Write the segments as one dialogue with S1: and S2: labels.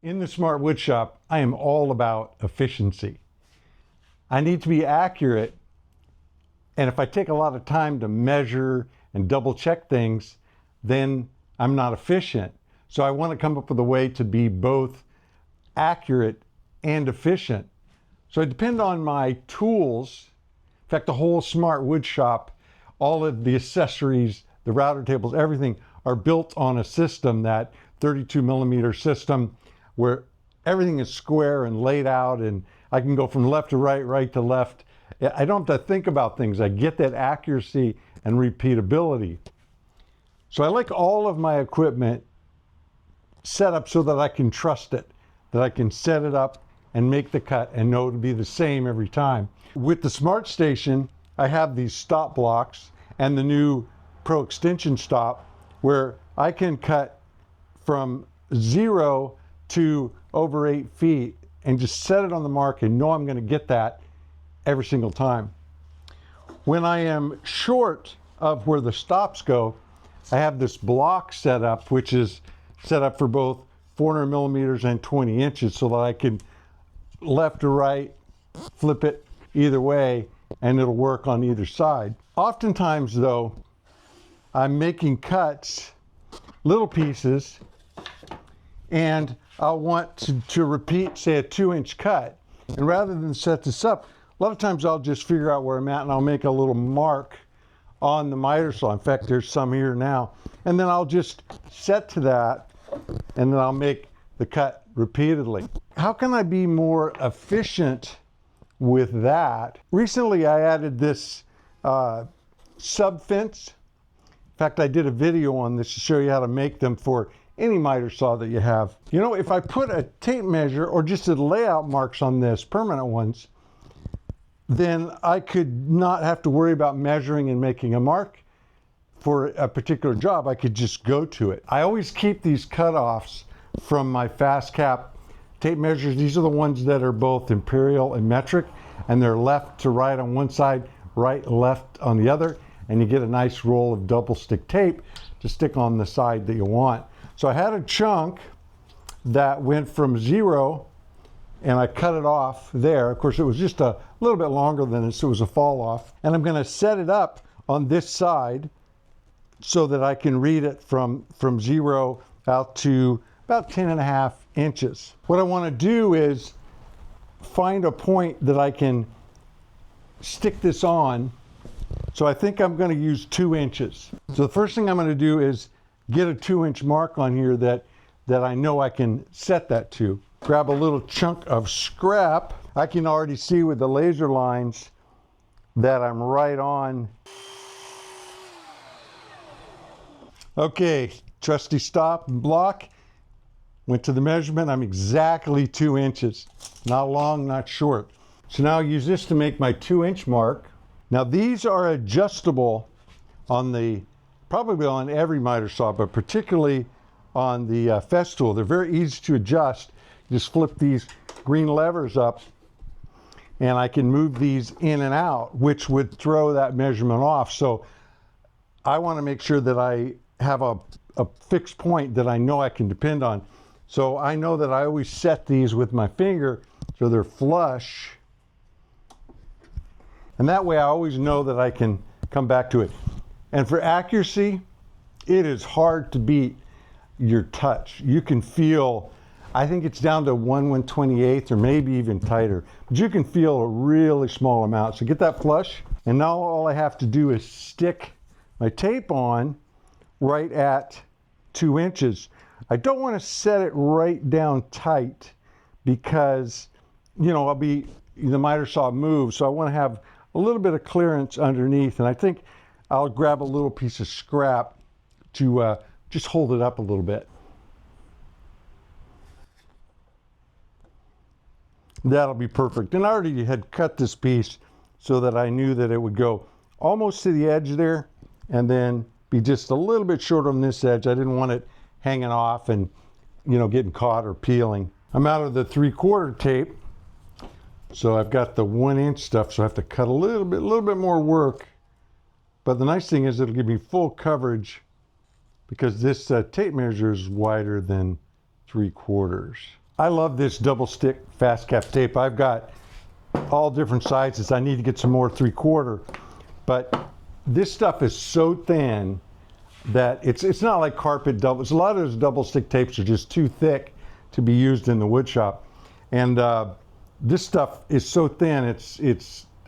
S1: In the Smart Woodshop, I am all about efficiency. I need to be accurate, and if I take a lot of time to measure and double check things, then I'm not efficient. So I want to come up with a way to be both accurate and efficient. So I depend on my tools. In fact, the whole Smart Woodshop, all of the accessories, the router tables, everything are built on a system, that 32 millimeter system, where everything is square and laid out, and I can go from left to right, right to left. I don't have to think about things. I get that accuracy and repeatability. So I like all of my equipment set up so that I can trust it, that I can set it up and make the cut and know it'll be the same every time. With the Smart Station, I have these stop blocks and the new Pro Extension stop, where I can cut from 0 to over 8 feet and just set it on the mark and know I'm going to get that every single time. When I am short of where the stops go, I have this block set up, which is set up for both 400 millimeters and 20 inches, so that I can left or right, flip it either way, and it'll work on either side. Oftentimes though, I'm making cuts, little pieces, and I'll want to repeat, say, a 2-inch cut. And rather than set this up, a lot of times I'll just figure out where I'm at and I'll make a little mark on the miter saw. In fact, there's some here now. And then I'll just set to that, and then I'll make the cut repeatedly. How can I be more efficient with that? Recently, I added this Subfence. In fact, I did a video on this to show you how to make them for any miter saw that you have. You know, if I put a tape measure or just did layout marks on this, permanent ones, then I could not have to worry about measuring and making a mark for a particular job. I could just go to it. I always keep these cutoffs from my FastCap tape measures. These are the ones that are both imperial and metric, and they're left to right on one side, right, left on the other, and you get a nice roll of double stick tape to stick on the side that you want. So I had a chunk that went from 0, and I cut it off there. Of course, it was just a little bit longer than this, so it was a fall off. And I'm going to set it up on this side so that I can read it from 0 out to about 10.5 inches. What I want to do is find a point that I can stick this on. So I think I'm going to use 2 inches. So the first thing I'm going to do is get a 2-inch mark on here that I know I can set that to. Grab a little chunk of scrap. I can already see with the laser lines that I'm right on. Okay, trusty stop and block. Went to the measurement. I'm exactly 2 inches. Not long, not short. So now I'll use this to make my 2-inch mark. Now these are adjustable on probably on every miter saw, but particularly on the Festool. They're very easy to adjust. You just flip these green levers up, and I can move these in and out, which would throw that measurement off. So I want to make sure that I have a fixed point that I know I can depend on. So I know that I always set these with my finger so they're flush. And that way I always know that I can come back to it. And for accuracy, it is hard to beat your touch. You can feel, I think it's down to 1/128th or maybe even tighter, but you can feel a really small amount. So get that flush. And now all I have to do is stick my tape on right at 2 inches. I don't want to set it right down tight because, you know, the miter saw moves, so I want to have a little bit of clearance underneath, and I think I'll grab a little piece of scrap to just hold it up a little bit. That'll be perfect. And I already had cut this piece so that I knew that it would go almost to the edge there and then be just a little bit short on this edge. I didn't want it hanging off and, you know, getting caught or peeling. I'm out of the 3/4 tape, so I've got the 1-inch stuff, so I have to cut a little bit more work. But the nice thing is it'll give me full coverage because this tape measure is wider than 3/4. I love this double stick FastCap tape. I've got all different sizes. I need to get some more 3/4, but this stuff is so thin that it's not like carpet doubles. A lot of those double stick tapes are just too thick to be used in the wood shop. And this stuff is so thin,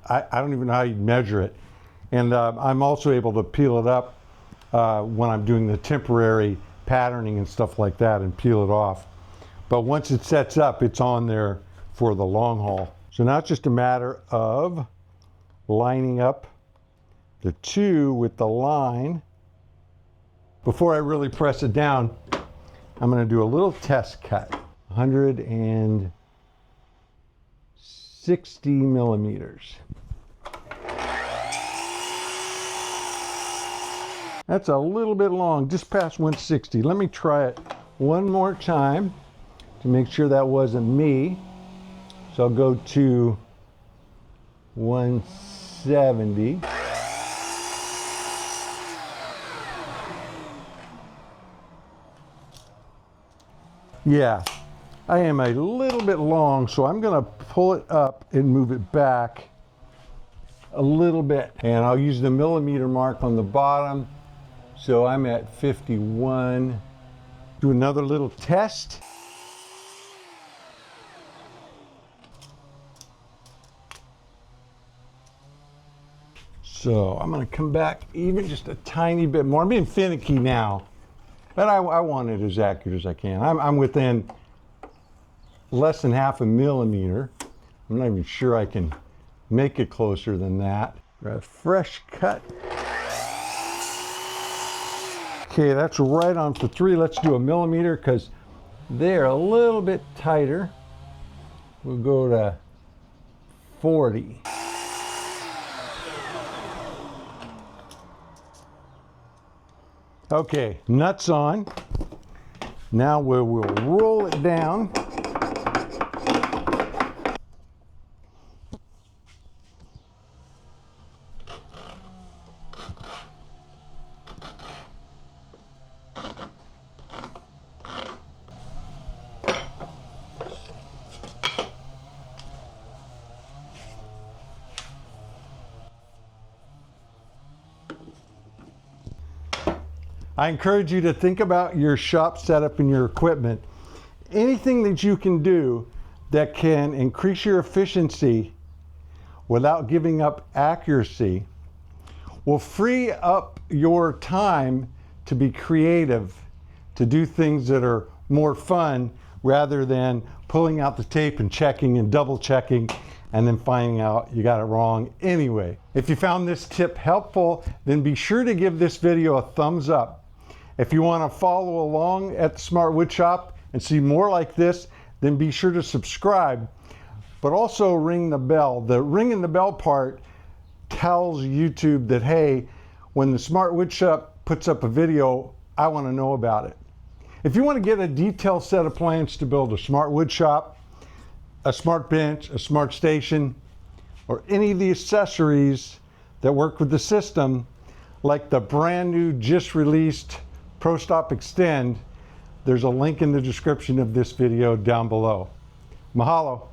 S1: I don't even know how you measure it. And I'm also able to peel it up when I'm doing the temporary patterning and stuff like that, and peel it off. But once it sets up, it's on there for the long haul. So now it's just a matter of lining up the two with the line. Before I really press it down, I'm going to do a little test cut. 160 millimeters. That's a little bit long, just past 160. Let me try it one more time to make sure that wasn't me. So I'll go to 170. Yeah, I am a little bit long, so I'm gonna pull it up and move it back a little bit. And I'll use the millimeter mark on the bottom. So I'm at 51. Do another little test. So I'm gonna come back even just a tiny bit more. I'm being finicky now, but I want it as accurate as I can. I'm within less than half a millimeter. I'm not even sure I can make it closer than that. A fresh cut. Okay, that's right on for 3. Let's do a millimeter because they're a little bit tighter. We'll go to 40. Okay, nuts on. Now we'll roll it down. I encourage you to think about your shop setup and your equipment. Anything that you can do that can increase your efficiency without giving up accuracy will free up your time to be creative, to do things that are more fun rather than pulling out the tape and checking and double checking and then finding out you got it wrong anyway. If you found this tip helpful, then be sure to give this video a thumbs up. If you want to follow along at the Smart Woodshop and see more like this, then be sure to subscribe, but also ring the bell. The ringing the bell part tells YouTube that, hey, when the Smart Woodshop puts up a video, I want to know about it. If you want to get a detailed set of plans to build a Smart Woodshop, a smart bench, a smart station, or any of the accessories that work with the system, like the brand new, just released ProStop Extend, there's a link in the description of this video down below. Mahalo.